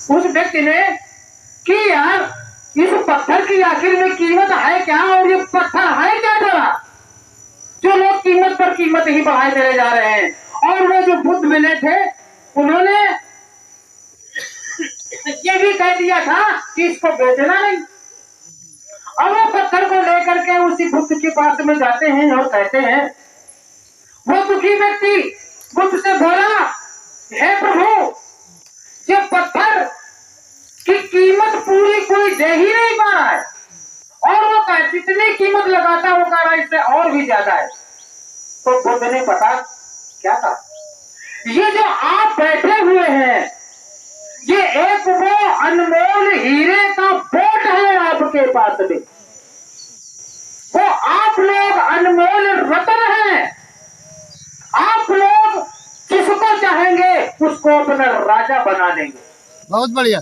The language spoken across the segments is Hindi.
उस व्यक्ति ने कि यार इस पत्थर की आखिर में कीमत है क्या, और ये पत्थर है क्या जरा, जो लोग कीमत पर कीमत ही बढ़ाए चले जा रहे हैं। और वो जो बुद्ध मिले थे उन्होंने ये भी कह दिया था कि इसको बेचना नहीं। अब वो पत्थर को लेकर के उसी बुद्ध के पास में जाते हैं और कहते हैं, वो दुखी व्यक्ति बुद्ध से बोला, हे प्रभु, ये पत्थर की कीमत पूरी कोई दे ही नहीं पा रहा है, और वो जितनी कीमत लगाता वो कह रहा है इससे और भी ज्यादा है। तो बुद्ध ने पता क्या था, ये जो आप बैठे हुए हैं ये एक वो अनमोल हीरे का बोट है आपके पास में, वो आप लोग अनमोल रत्न हैं। आप लोग जिसको चाहेंगे उसको अपना राजा बना देंगे। बहुत बढ़िया।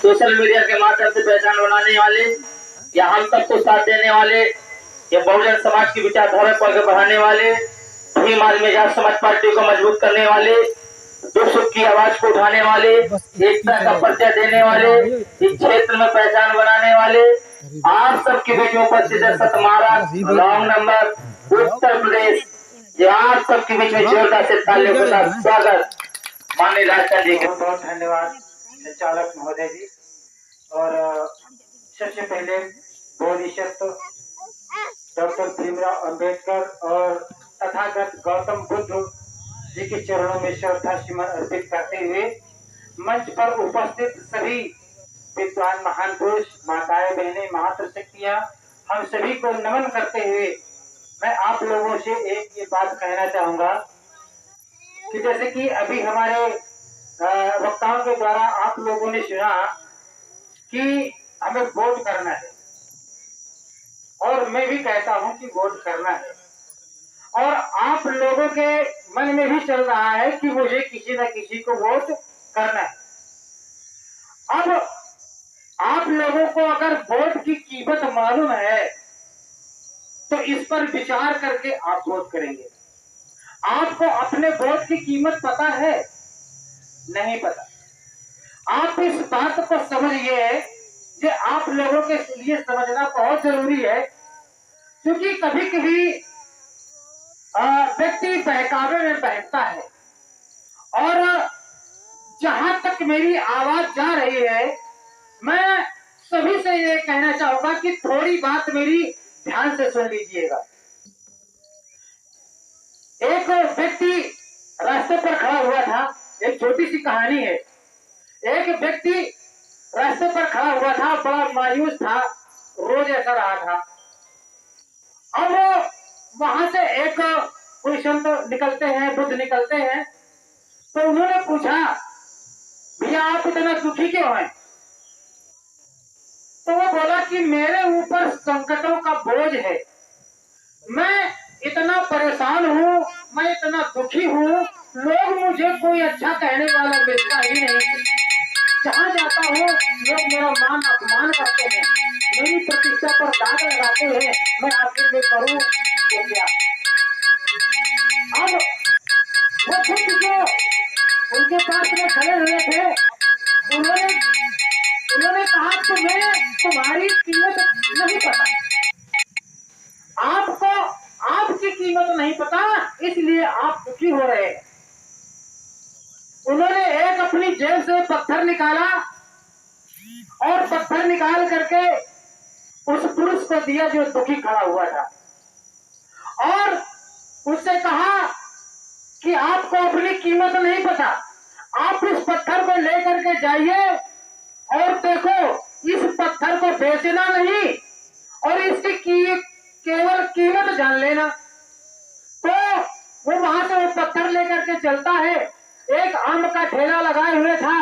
सोशल मीडिया के माध्यम से पहचान बनाने वाले या हम सबको साथ देने वाले या बहुजन समाज की विचारधारा को आगे बढ़ाने वाले, भीम आदमी आजाद समाज पार्टी को मजबूत करने वाले, दुख सुख की आवाज को उठाने वाले, एकता का परिचय देने वाले, इस क्षेत्र में पहचान बनाने वाले आप सबके बीच में उपस्थित है सतमारा लॉन्ग नंबर उत्तर प्रदेश, ये आप सबके बीच में जोरदार से तालियों के साथ स्वागत माननीय राजस्थान जी के। बहुत धन्यवाद संचालक महोदय जी। और सबसे पहले बोधिसत्व डॉक्टर भीमराव अंबेडकर और तथागत गौतम बुद्ध जी के चरणों में श्रद्धा सुमन अर्पित करते हुए मंच पर उपस्थित सभी विद्वान महान पुरुष, माताएं, बहनें, मातृशक्तियां, हम सभी को नमन करते हुए मैं आप लोगों से एक ये बात कहना चाहूंगा कि जैसे कि अभी हमारे वक्ताओं के द्वारा आप लोगों ने सुना कि हमें वोट करना है, और मैं भी कहता हूं कि वोट करना है, और आप लोगों के मन में भी चल रहा है कि मुझे किसी न किसी को वोट करना है। अब आप लोगों को अगर वोट की कीमत मालूम है तो इस पर विचार करके आप वोट करेंगे। आपको अपने वोट की कीमत पता है? नहीं पता। आप इस बात को समझिए कि आप लोगों के लिए समझना बहुत जरूरी है, क्योंकि कभी कभी व्यक्ति बहकावे में बहकता है। और जहां तक मेरी आवाज जा रही है, मैं सभी से ये कहना चाहूंगा कि थोड़ी बात मेरी ध्यान से सुन लीजिएगा। एक व्यक्ति रास्ते पर खड़ा हुआ था, एक छोटी सी कहानी है। एक व्यक्ति रास्ते पर खड़ा हुआ था, बड़ा मायूस था, रोज ऐसा रहा था। अब वहां से एक कोई संत निकलते हैं, बुद्ध निकलते हैं, तो उन्होंने पूछा, भैया आप इतना दुखी क्यों हैं? तो वो बोला कि मेरे ऊपर संकटों का बोझ है, मैं इतना परेशान हूँ, मैं इतना दुखी हूँ, लोग मुझे कोई अच्छा कहने वाला मिलता ही नहीं। जहाँ जाता हूँ लोग मेरा मान अपमान करते हैं, मेरी प्रतिष्ठा पर दाग लगाते हैं, मैं आखिर में करूँ तो क्या? अब वो खुद जो उनके पास में खड़े हुए थे, उन्होंने कहा तुम्हें तुम्हारी कीमत नहीं पता, आपको आपकी कीमत नहीं पता, इसलिए आप दुखी हो रहे हैं। उन्होंने एक अपनी जेब से पत्थर निकाला और पत्थर निकाल करके उस पुरुष को दिया जो दुखी खड़ा हुआ था, और उससे कहा कि आपको अपनी कीमत नहीं पता, आप इस पत्थर को लेकर के जाइए और देखो, इस पत्थर को बेचना नहीं और इसकी केवल कीमत जान लेना। तो वो वहां से वो पत्थर लेकर के चलता है, एक आम का ठेला लगाए हुए था,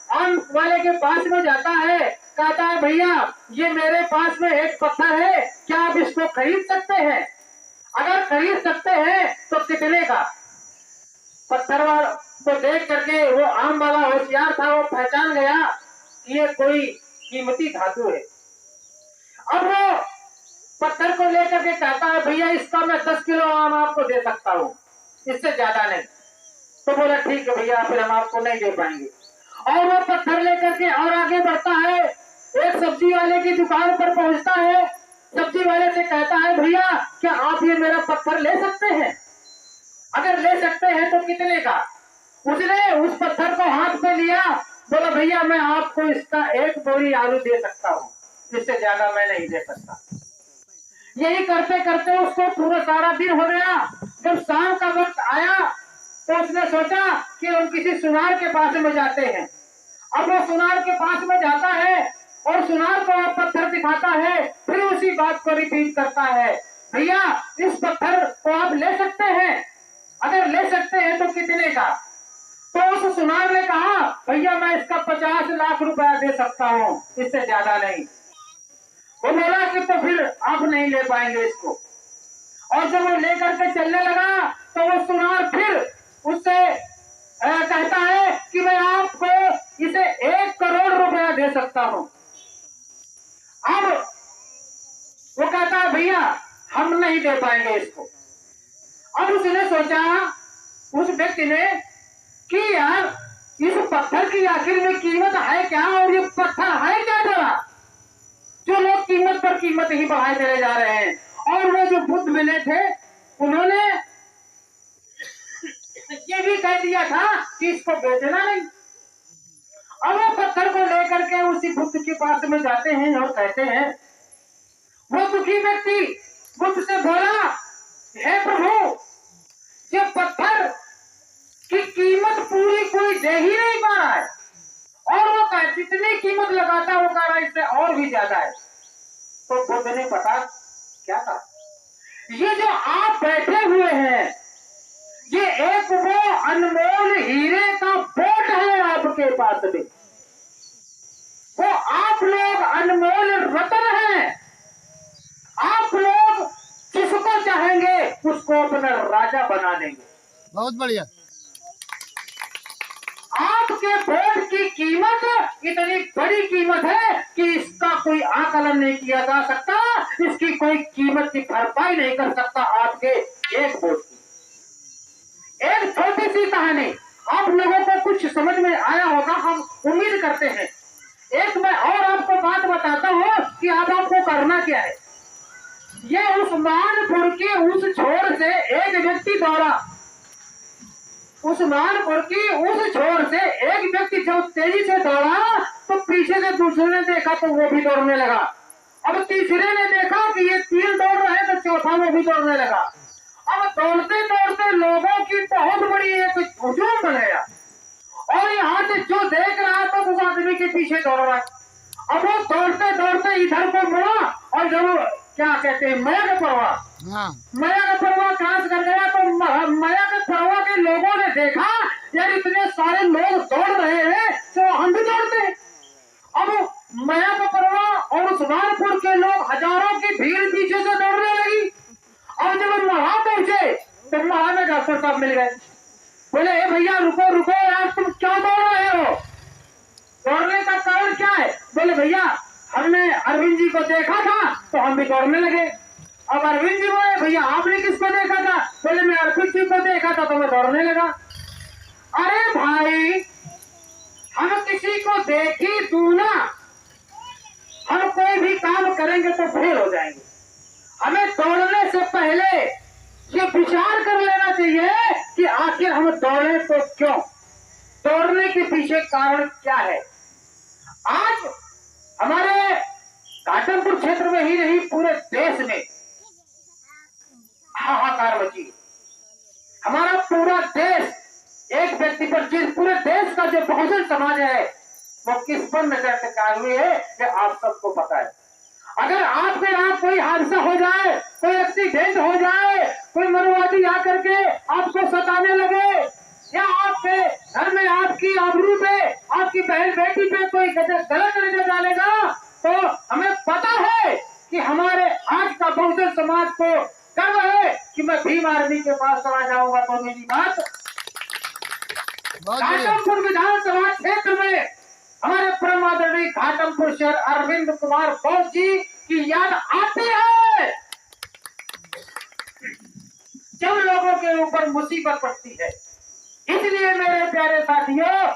आम वाले के पास में जाता है, कहता है भैया ये मेरे पास में एक पत्थर है, क्या आप इसको खरीद सकते हैं? अगर खरीद सकते हैं तो कितने का? पत्थर वाला को देख करके वो आम वाला होशियार था, वो पहचान गया कि ये कोई कीमती धातु है। अब वो पत्थर को लेकर के कहता है भैया इसका मैं 10 किलो आम आपको दे सकता हूँ, इससे ज्यादा नहीं। तो बोला ठीक है भैया, फिर हम आपको नहीं दे पाएंगे। और वो पत्थर लेकर के और आगे बढ़ता है, एक सब्जी वाले की दुकान पर पहुंचता है, सब्जी वाले से कहता है भैया क्या आप ये मेरा पत्थर ले सकते हैं? अगर ले सकते हैं तो कितने का? उसने उस पत्थर को हाथ में लिया, बोला भैया मैं आपको इसका 1 बोरी आलू दे सकता हूँ, इससे ज्यादा मैं नहीं दे सकता। यही करते करते उसको पूरा सारा दिन हो गया। जब शाम का वक्त आया तो उसने सोचा कि हम किसी सुनार के पास में जाते हैं। अब वो सुनार के पास में जाता है और सुनार को पत्थर दिखाता है, फिर उसी बात को रिपीट करता है, भैया इस पत्थर को आप ले सकते हैं? अगर ले सकते हैं तो कितने का? तो उस सुनार ने कहा भैया मैं इसका 50 लाख रुपया दे सकता हूँ, इससे ज्यादा नहीं। वो बोला कि तो फिर आप नहीं ले पाएंगे इसको। और जब वो लेकर के चलने लगा तो वो सुनार फिर उससे कहता है कि मैं आपको इसे 1 करोड़ रुपया दे सकता हूँ। अब वो कहता है भैया हम नहीं दे पाएंगे इसको। अब उसने सोचा, उस व्यक्ति ने, कि यार इस पत्थर की आखिर में कीमत है क्या, और ये पत्थर है क्या जरा, जो लोग कीमत पर कीमत ही बढ़ाए चले जा रहे हैं। और वो जो बुद्ध मिले थे उन्होंने ये भी कह दिया था कि इसको बेचना नहीं। अब वो पत्थर को लेकर के उसी बुद्ध के पास में जाते हैं और कहते हैं, वो दुखी व्यक्ति बुद्ध से बोला, हे प्रभु ये पत्थर की कीमत पूरी कोई दे ही नहीं पा रहा है, और वो कह जितनी कीमत लगाता है वो कह रहा है इससे और भी ज्यादा है। तो बुद्ध ने पता क्या था, ये जो आप बैठे हुए हैं ये एक वो अनमोल हीरे का बोट है आपके पास में, वो आप लोग अनमोल रत्न हैं। आप लोग जिसको चाहेंगे उसको अपना राजा बना देंगे। बहुत बढ़िया। आपके बोट की कीमत इतनी बड़ी कीमत है कि इसका कोई आकलन नहीं किया जा सकता, इसकी कोई कीमत की भरपाई नहीं कर सकता आपके एक बोट की। एक छोटी सी कहानी, आप लोगों को कुछ समझ में आया होगा हम उम्मीद करते हैं। एक मैं और आपको बात बताता हूँ कि अब आपको करना क्या है। ये उस्मानपुर के उस छोर से एक व्यक्ति दौड़ा, उस्मानपुर की उस छोर से एक व्यक्ति जब तेजी से दौड़ा तो पीछे से दूसरे ने देखा तो वो भी दौड़ने लगा। अब तीसरे ने देखा कि ये 3 दौड़ रहे हैं तो चौथा वो भी दौड़ने लगा। अब दौड़ते दौड़ते लोगों की बहुत बड़ी एक हुजूम बन गया, और यहाँ से जो देख रहा था उस आदमी के पीछे दौड़ रहा है। अब वो दौड़ते दौड़ते इधर को मुड़ा, और जब क्या कहते हैं मया का परवा, मया का परवा क्रॉस कर गया तो मया के परवा के लोगों ने देखा यार इतने सारे लोग दौड़ रहे हैं तो हम भी दौड़ते। अब मया का परवा और उस्मानपुर के लोग हजारों की भीड़ पीछे से दौड़ने लगी। अब जब हम वहां पहुंचे तो वहां में डॉक्टर साहब मिल गए, बोले ए भैया रुको रुको यार, तुम क्या दौड़ रहे हो, दौड़ने का कारण क्या है? बोले भैया हमने अरविंद जी को देखा था तो हम भी दौड़ने लगे। अब अरविंद जी बोले भैया आपने किसको देखा था? बोले मैं अरविंद जी को देखा था तो मैं दौड़ने लगा। अरे भाई हम किसी को देख ही तू ना, हम कोई भी काम करेंगे तो फेल हो जाएंगे। हमें दौड़ने से पहले ये विचार कर लेना चाहिए कि आखिर हम दौड़े तो क्यों, दौड़ने के पीछे कारण क्या है। आज हमारे घाटमपुर क्षेत्र में ही नहीं पूरे देश में हाहाकार मची। हमारा पूरा देश एक व्यक्ति पर, जिस पूरे देश का जो बहुजन समाज है वो किस पर नजर से कायल हुई है ये आप सबको पता है। अगर आपके यहाँ कोई हादसा हो जाए, कोई एक्सीडेंट हो जाए, कोई मरुआदी आकर के आपको सताने लगे, या आपके घर में आपकी आबरू पे, आपकी बहन बेटी पे कोई गलत नजर डालेगा, तो हमें पता है कि हमारे आज का बहुजन समाज को गर्व है कि मैं भीम आर्मी के पास चला जाऊंगा। तो मेरी बात घाटमपुर विधानसभा क्षेत्र में हमारे परम आदरणीय घाटमपुर शहर अरविंद कुमार बोस जी की याद आती है जब लोगों के ऊपर मुसीबत पड़ती है। इसलिए मेरे प्यारे साथियों,